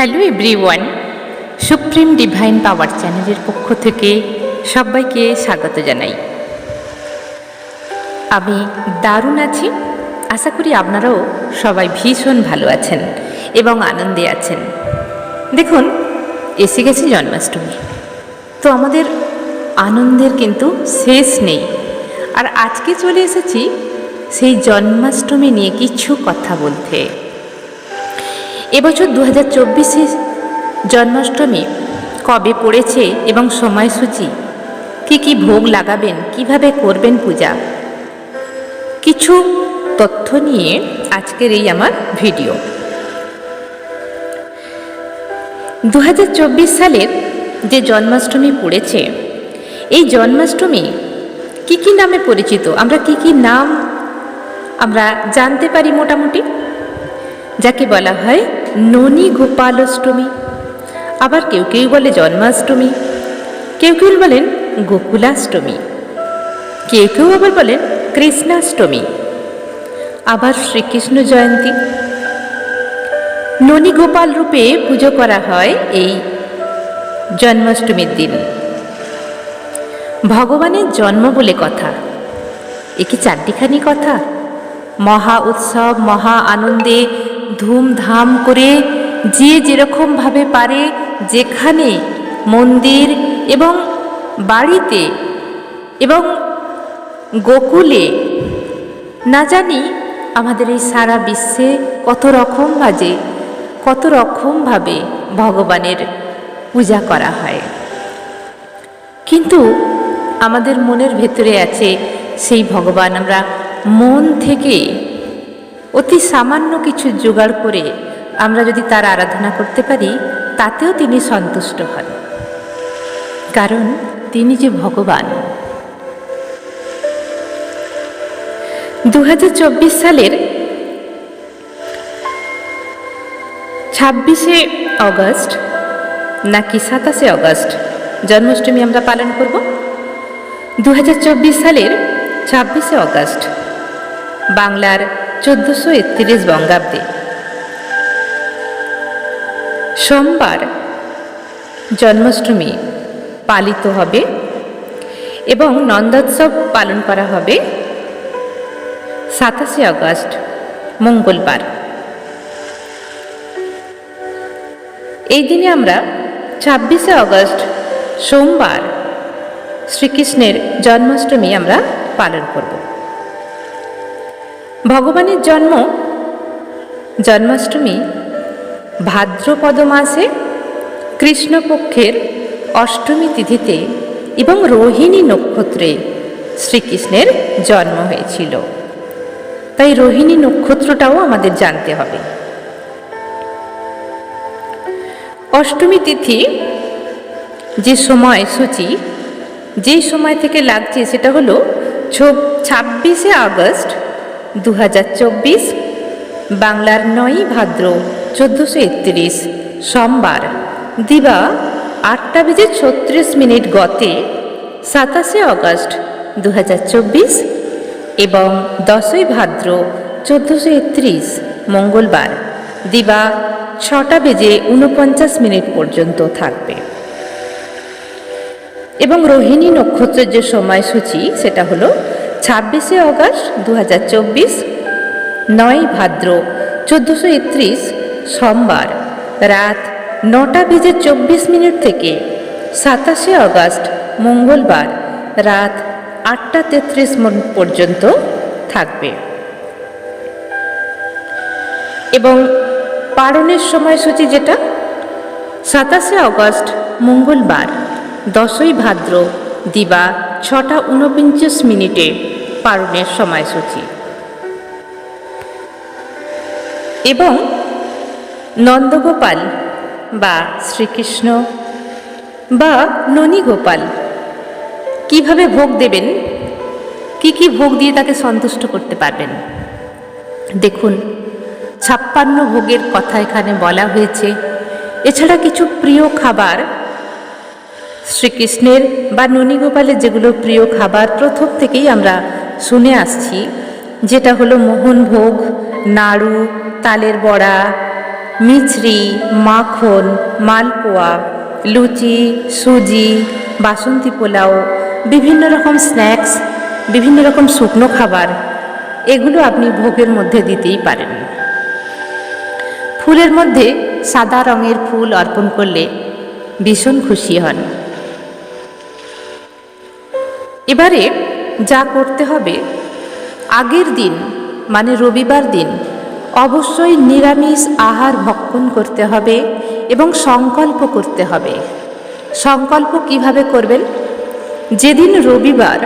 Hello everyone, supreme divine পাওয়ার চ্যানেলের পক্ষ থেকে সবাইকে স্বাগত জানাই। আমি দারুণ আছি, আশা করি আপনারাও সবাই ভীষণ ভালো আছেন এবং আনন্দে আছেন। দেখুন, এসে গেছে জন্মাষ্টমী, তো আমাদের আনন্দের কিন্তু শেষ নেই। আর আজকে চলে এসেছি সেই জন্মাষ্টমী নিয়ে কিছু কথা বলতে। এবছর 2024 জন্মাষ্টমী কবে পড়েছে এবং সময়সূচি কি কি ভোগ লাগাবেন, কিভাবে করবেন পূজা, কিছু তথ্য নিয়ে আজকের এই আমার ভিডিও। 2024 সালের যে জন্মাষ্টমী পড়েছে, এই জন্মাষ্টমী কি কি নামে পরিচিত, আমরা কি কি নাম আমরা জানতে পারি মোটামুটি। যাকে বলা হয় ননী গোপালষ্টমী, আবার কেউ কেউ বলে জন্মাষ্টমী, কেউ কেউ বলেন গোকুলাষ্টমী, কেউ কেউ আবার বলেন কৃষ্ণাষ্টমী, আবার শ্রীকৃষ্ণ জয়ন্তী। ননী গোপাল রূপে পুজো করা হয় এই জন্মাষ্টমীর দিন। ভগবানের জন্ম বলে কথা, এ কি চারটিখানি কথা? মহা উৎসব, মহা আনন্দে ধুমধাম করে যে যেরকমভাবে পারে, যেখানে মন্দির এবং বাড়িতে এবং গোকুলে, না জানি আমাদের এই সারা বিশ্বে কত রকমভাবে ভগবানের পূজা করা হয়। কিন্তু আমাদের মনের ভেতরে আছে সেই ভগবান, আমরা মন থেকে অতি সামান্য কিছু জোগাড় করে আমরা যদি তার আরাধনা করতে পারি, তাতেও তিনি সন্তুষ্ট হন, কারণ তিনি যে ভগবান। 2024 সালের 26শে অগস্ট নাকি 27শে অগস্ট জন্মাষ্টমী আমরা পালন করব। 2024 সালের 26শে অগস্ট, বাংলার 1431 বঙ্গাব্দে সোমবার জন্মাষ্টমী পালিত হবে এবং নন্দোৎসব পালন করা হবে 27শে অগস্ট মঙ্গলবার। এই দিনে আমরা 26শে অগস্ট সোমবার শ্রীকৃষ্ণের জন্মাষ্টমী আমরা পালন করব। ভগবানের জন্মাষ্টমী ভাদ্রপদ মাসে কৃষ্ণপক্ষের অষ্টমী তিথিতে এবং রোহিণী নক্ষত্রে শ্রীকৃষ্ণের জন্ম হয়েছিল। তাই রোহিণী নক্ষত্রটাও আমাদের জানতে হবে। অষ্টমী তিথি যে সময়সূচি, যেই সময় থেকে লাগছে সেটা হলো 26শে আগস্ট 2024, বাংলার 9ই ভাদ্র 1431 সোমবার দিবা 8:36 গতে 27শে আগস্ট 2024 এবং 10ই ভাদ্র 1431 মঙ্গলবার দিবা 6:49 পর্যন্ত থাকবে। এবং রোহিণী নক্ষত্রের যে সময়সূচি সেটা হলো 26শে আগস্ট 2024, 9ই ভাদ্র 1431 সোমবার রাত 9:24 থেকে 27শে আগস্ট মঙ্গলবার রাত 8:33 পর্যন্ত থাকবে। এবং পারণের সময়সূচি যেটা 27শে আগস্ট মঙ্গলবার 10ই ভাদ্র দিবা 6:49 পারণের সময়সূচি। এবং নন্দগোপাল বা শ্রীকৃষ্ণ বা ননী গোপাল কিভাবে ভোগ দেবেন, কি কি ভোগ দিয়ে তাকে সন্তুষ্ট করতে পারবেন। দেখুন, 56 ভোগের কথা এখানে বলা হয়েছে। এছাড়া কিছু প্রিয় খাবার শ্রীকৃষ্ণের বা ননী গোপালের, যেগুলো প্রিয় খাবার প্রথম থেকেই আমরা শুনে আসছি, যেটা হলো মোহনভোগ, নাড়ু, তালের বড়া, মিছরি, মাখন, মালপোয়া, লুচি, সুজি, বাসন্তী পোলাও, বিভিন্ন রকম স্ন্যাক্স, বিভিন্ন রকম শুকনো খাবার, এগুলো আপনি ভোগের মধ্যে দিতেই পারেন। ফুলের মধ্যে সাদা রঙের ফুল অর্পণ করলে ভীষণ খুশি হন। এবারে যা করতে হবে, আগের দিন মানে রবিবার দিন অবশ্যই নিরামিষ আহার ভক্ষণ করতে হবে এবং সংকল্প করতে হবে। সংকল্প কিভাবে করবেন? যেদিন রবিবার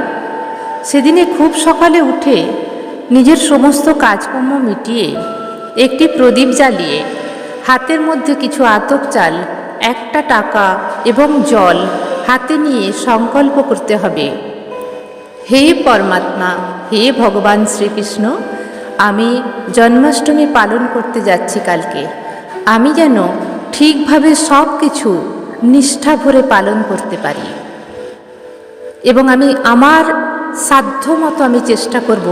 সেদিনে খুব সকালে উঠে নিজের সমস্ত কাজকর্ম মিটিয়ে একটি প্রদীপ জ্বালিয়ে হাতের মধ্যে কিছু আতপ চাল, 1 টাকা এবং জল হাতে নিয়ে সংকল্প করতে হবে, হে পরমাত্মা, হে ভগবান শ্রীকৃষ্ণ, আমি জন্মাষ্টমী পালন করতে যাচ্ছি কালকে, আমি যেন ঠিকভাবে সব কিছু নিষ্ঠা ভরে পালন করতে পারি এবং আমি আমার সাধ্য মতো আমি চেষ্টা করব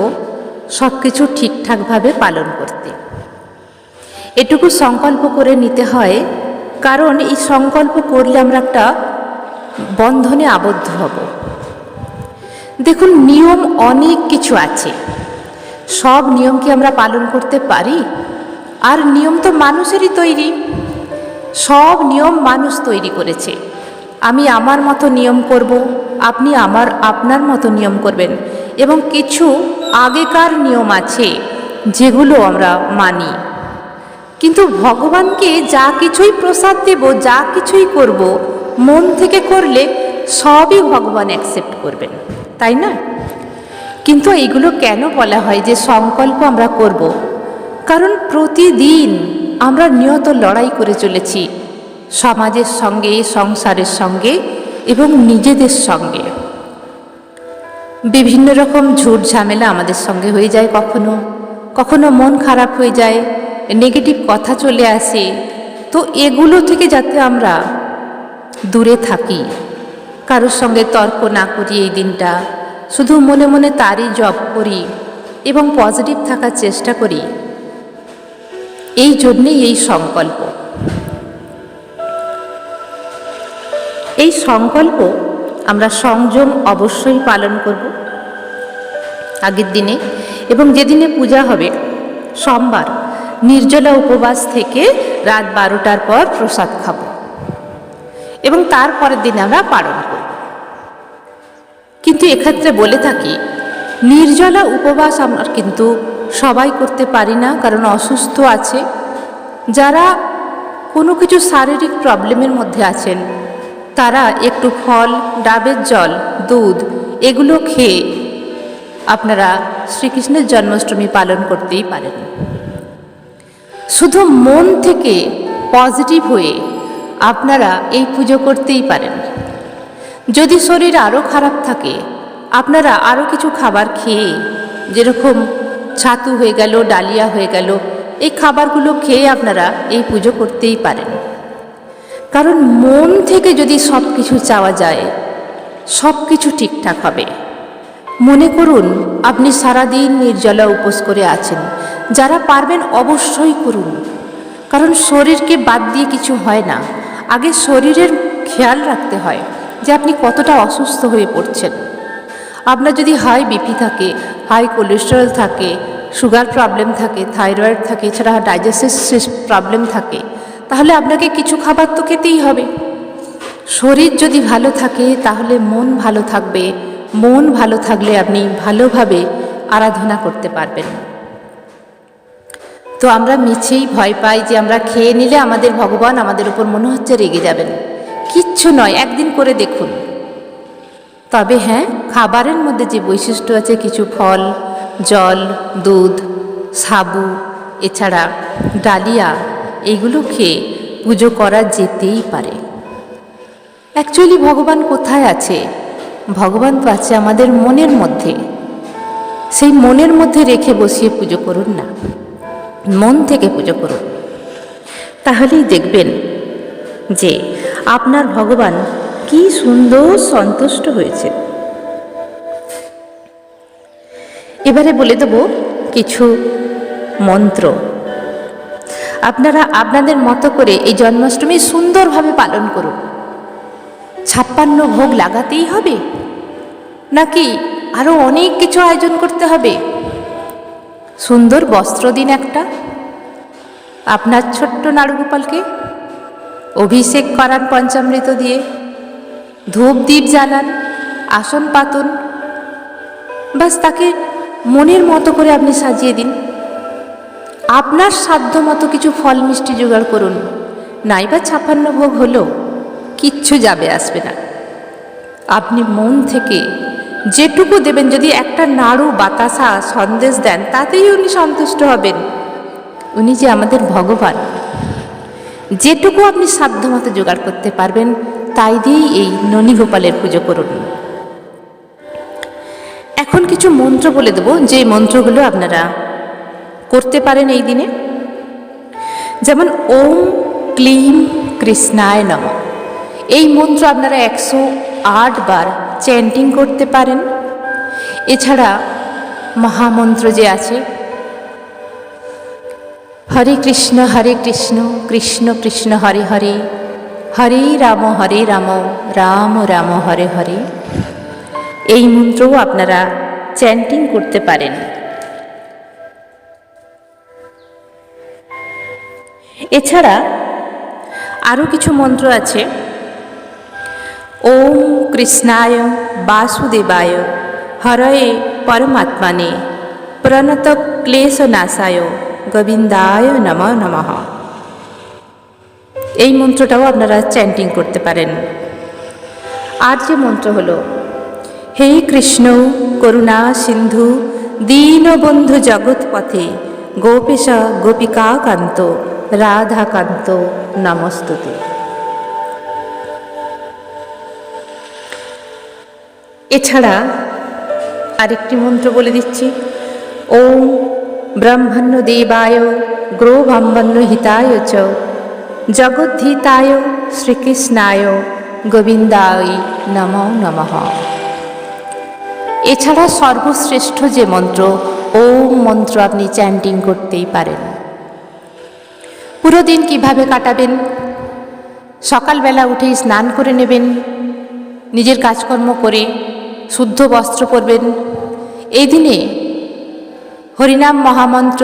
সব কিছু ঠিকঠাকভাবে পালন করতে। এটুকু সংকল্প করে নিতে হয়, কারণ এই সংকল্প করলে আমরা একটা বন্ধনে আবদ্ধ হব। দেখুন, নিয়ম অনেক কিছু আছে, সব নিয়ম কি আমরা পালন করতে পারি? আর নিয়ম তো মানুষেরই তৈরি, সব নিয়ম মানুষ তৈরি করেছে। আমি আমার মতো নিয়ম করব, আপনি আপনার মতো নিয়ম করবেন, এবং কিছু আগেকার নিয়ম আছে যেগুলো আমরা মানি। কিন্তু ভগবানকে যা কিছুই প্রসাদ দেব, যা কিছুই করব, মন থেকে করলে সবই ভগবান অ্যাকসেপ্ট করবেন, তাই না? কিন্তু এইগুলো কেন বলা হয় যে সংকল্প আমরা করব? কারণ প্রতিদিন আমরা নিয়ত লড়াই করে চলেছি সমাজের সঙ্গে, সংসারের সঙ্গে এবং নিজেদের সঙ্গে। বিভিন্ন রকম ঝুট ঝামেলা আমাদের সঙ্গে হয়ে যায়, কখনো কখনো মন খারাপ হয়ে যায়, নেগেটিভ কথা চলে আসে। তো এগুলো থেকে যাতে আমরা দূরে থাকি, কারোর সঙ্গে তর্ক না করি, এই দিনটা শুধু মনে মনে তারই জপ করি এবং পজিটিভ থাকার চেষ্টা করি, এই জন্যেই এই সংকল্প। এই সংকল্প আমরা সংযম অবশ্যই পালন করব আগের দিনে, এবং যেদিনে পূজা হবে সোমবার নির্জলা উপবাস থেকে রাত 12টার পর প্রসাদ খাব এবং তারপরের দিন আমরা পালন করব। কিন্তু এক্ষেত্রে বলে থাকি, নির্জলা উপবাস আমরা কিন্তু সবাই করতে পারি না, কারণ অসুস্থ আছে, যারা কোনো কিছু শারীরিক প্রবলেমের মধ্যে আছেন তারা একটু ফল, ডাবের জল, দুধ এগুলো খেয়ে আপনারা শ্রীকৃষ্ণের জন্মাষ্টমী পালন করতেই পারেন। শুধু মন থেকে পজিটিভ হয়ে আপনারা এই পুজো করতেই পারেন। যদি শরীর আরও খারাপ থাকে, আপনারা আরও কিছু খাবার খেয়ে, যেরকম ছাতু হয়ে গেল, ডালিয়া হয়ে গেল, এই খাবারগুলো খেয়ে আপনারা এই পুজো করতেই পারেন। কারণ মন থেকে যদি সব কিছু চাওয়া যায়, সব কিছু ঠিকঠাক হবে। মনে করুন আপনি সারাদিন নির্জলা উপোস করে আছেন, যারা পারবেন অবশ্যই করুন, কারণ শরীরকে বাদ দিয়ে কিছু হয় না। আগে শরীরের খেয়াল রাখতে হয় যে আপনি কতটা অসুস্থ হয়ে পড়ছেন। আপনার যদি হাই বিপি থাকে, হাই কোলেস্টেরল থাকে, সুগার প্রবলেম থাকে, থাইরয়েড থাকে, এছাড়া ডাইজেস্টিভ প্রবলেম থাকে, তাহলে আপনাকে কিছু খাবার তো খেতেই হবে। শরীর যদি ভালো থাকে তাহলে মন ভালো থাকবে, মন ভালো থাকলে আপনি ভালোভাবে আরাধনা করতে পারবেন। তো আমরা মিছেই ভয় পাই যে আমরা খেয়ে নিলে আমাদের ভগবান আমাদের উপর মনে হচ্ছে রেগে যাবেন। কিচ্ছু নয়, একদিন করে দেখুন। তবে হ্যাঁ, খাবারের মধ্যে যে বৈশিষ্ট্য আছে, কিছু ফল, জল, দুধ, সাবু, এছাড়া ডালিয়া, এইগুলো খেয়ে পুজো করা যেতেই পারে। অ্যাকচুয়ালি ভগবান কোথায় আছে? ভগবান তো আছে আমাদের মনের মধ্যে। সেই মনের মধ্যে রেখে বসিয়ে পুজো করুন না, মন থেকে পুজো করুন, তাহলেই দেখবেন যে আপনার ভগবান কি সুন্দর সন্তুষ্ট হয়েছে। এবারে বলে দেব কিছু মন্ত্র। আপনারা আপনাদের মতো করে এই জন্মাষ্টমী সুন্দরভাবে পালন করুন। 56 ভোগ লাগাতেই হবে নাকি আরও অনেক কিছু আয়োজন করতে হবে? সুন্দর বস্ত্র দিন একটা, আপনার ছোট্ট নাড়ুগোপালকে অভিষেক করান পঞ্চামৃত দিয়ে, ধূপ দ্বীপ জ্বালান, আসন পাতুন, বাস তাকে মনের মতো করে আপনি সাজিয়ে দিন। আপনার সাধ্য মতো কিছু ফল মিষ্টি জোগাড় করুন, নাইবা 56 ভোগ হলো, কিচ্ছু যাবে আসবে না। আপনি মন থেকে যেটুকু দেবেন, যদি একটা নাড়ু বাতাসা সন্দেশ দেন তাতেই উনি সন্তুষ্ট হবেন। উনি যে আমাদের ভগবান, যেটুকু আপনি সাধ্য মতো জোগাড় করতে পারবেন তাই দিয়েই এই ননীগোপালের পুজো করুন। এখন কিছু মন্ত্র বলে দেব, যে মন্ত্রগুলো আপনারা করতে পারেন এই দিনে। যেমন ওম ক্লিম কৃষ্ণায় নমঃ, এই মন্ত্র আপনারা 108 বার চ্যান্টিং করতে পারেন। এছাড়া মহামন্ত্র যে আছে, হরে কৃষ্ণ কৃষ্ণ কৃষ্ণ হরে হরে, হরে রাম রাম রাম হরে হরে, এই মন্ত্রও আপনারা চ্যান্টিং করতে পারেন। এছাড়া আরও কিছু মন্ত্র আছে। ওম কৃষ্ণায় বাসুদেবায় হরয়ে পরমাত্মনে প্রণত ক্লেশনাশায় গোবিন্দায় নমঃ নমঃ, এই মন্ত্রটাও আপনারা চ্যান্টিং করতে পারেন। আর যে মন্ত্র হলো, হে কৃষ্ণ করুণা সিন্ধু দীনবন্ধু জগৎপথে গোপেশ গোপিকাকান্ত রাধাকান্ত নমস্তুতে। এছাড়া আরেকটি মন্ত্র বলে দিচ্ছি। ওম ব্রহ্মণ্য দেবায় গ্রোভাম্বন্য হিতায় চ জগদ্ধিতায় শ্রীকৃষ্ণায় গোবিন্দায় নমো নমঃ। এছাড়া সর্বশ্রেষ্ঠ যে মন্ত্র ওম মন্ত্র আপনি চ্যান্টিং করতেই পারেন। পুরো দিন কিভাবে কাটাবেন? সকালবেলা উঠেই স্নান করে নেবেন, নিজের কাজকর্ম করে শুদ্ধ বস্ত্র পরবেন। এই দিনে হরিনাম মহামন্ত্র,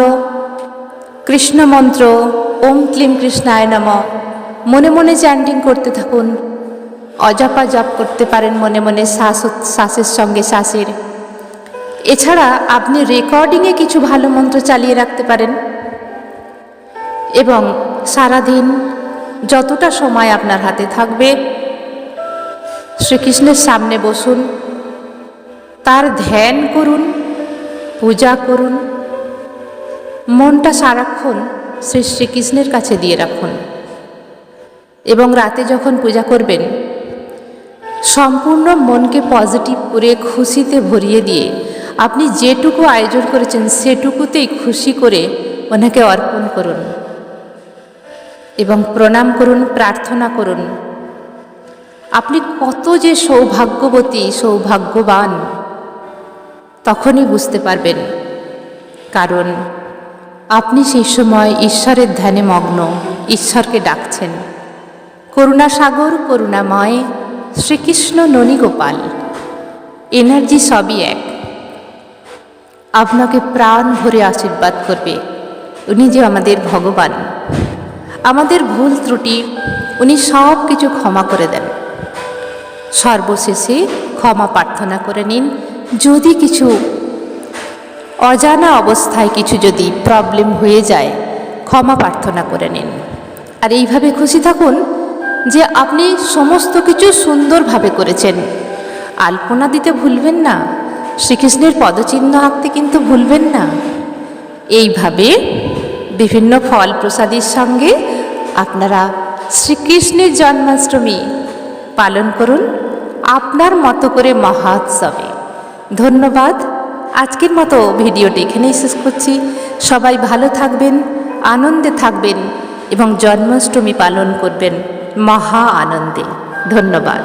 কৃষ্ণ মন্ত্র, ওম ক্লিম কৃষ্ণায় নমঃ মনে মনে চ্যান্টিং করতে থাকুন। অজপা জপ করতে পারেন মনে মনে, শ্বাসের সঙ্গে শ্বাসের। এছাড়া আপনি রেকর্ডিংয়ে কিছু ভালো মন্ত্র চালিয়ে রাখতে পারেন এবং সারাদিন যতটা সময় আপনার হাতে থাকবে শ্রীকৃষ্ণের সামনে বসুন, তার ধ্যান করুন, পূজা করুন, মনটা সারাক্ষণ শ্রীকৃষ্ণের কাছে দিয়ে রাখুন। এবং রাতে যখন পূজা করবেন সম্পূর্ণ মনকে পজিটিভ করে খুশিতে ভরিয়ে দিয়ে আপনি যেটুকু আয়োজন করেছেন সেটুকুতেই খুশি করে ওনাকে অর্পণ করুন এবং প্রণাম করুন, প্রার্থনা করুন। আপনি কত যে সৌভাগ্যবতী, সৌভাগ্যবান তখনই বুঝতে পারবেন, কারণ আপনি সেই সময় ঈশ্বরের ধ্যানে মগ্ন, ঈশ্বরকে ডাকছেন। করুণাসাগর করুণাময় শ্রীকৃষ্ণ ননীগোপাল, এনার্জি সবই এক। আপনাকে প্রাণ ভরে আশীর্বাদ করবে। উনি যে আমাদের ভগবান, আমাদের ভুল ত্রুটি উনি সব কিছু ক্ষমা করে দেন। সর্বশেষে ক্ষমা প্রার্থনা করে নিন। যদি কিছু অজানা অবস্থায় কিছু যদি প্রবলেম হয়ে যায় ক্ষমা প্রার্থনা করে নিন। আর এইভাবে খুশি থাকুন যে আপনি সমস্ত কিছু সুন্দরভাবে করেছেন। আলপনা দিতে ভুলবেন না, শ্রীকৃষ্ণের পদচিহ্ন আঁকতে কিন্তু ভুলবেন না। এইভাবে বিভিন্ন ফল প্রসাদের সঙ্গে আপনারা শ্রীকৃষ্ণের জন্মাষ্টমী পালন করুন আপনার মতো করে মহোৎসবে। ধন্যবাদ। আজকের মতো ভিডিওটি এখানেই শেষ করছি। সবাই ভালো থাকবেন, আনন্দে থাকবেন এবং জন্মাষ্টমী পালন করবেন মহা আনন্দে। ধন্যবাদ।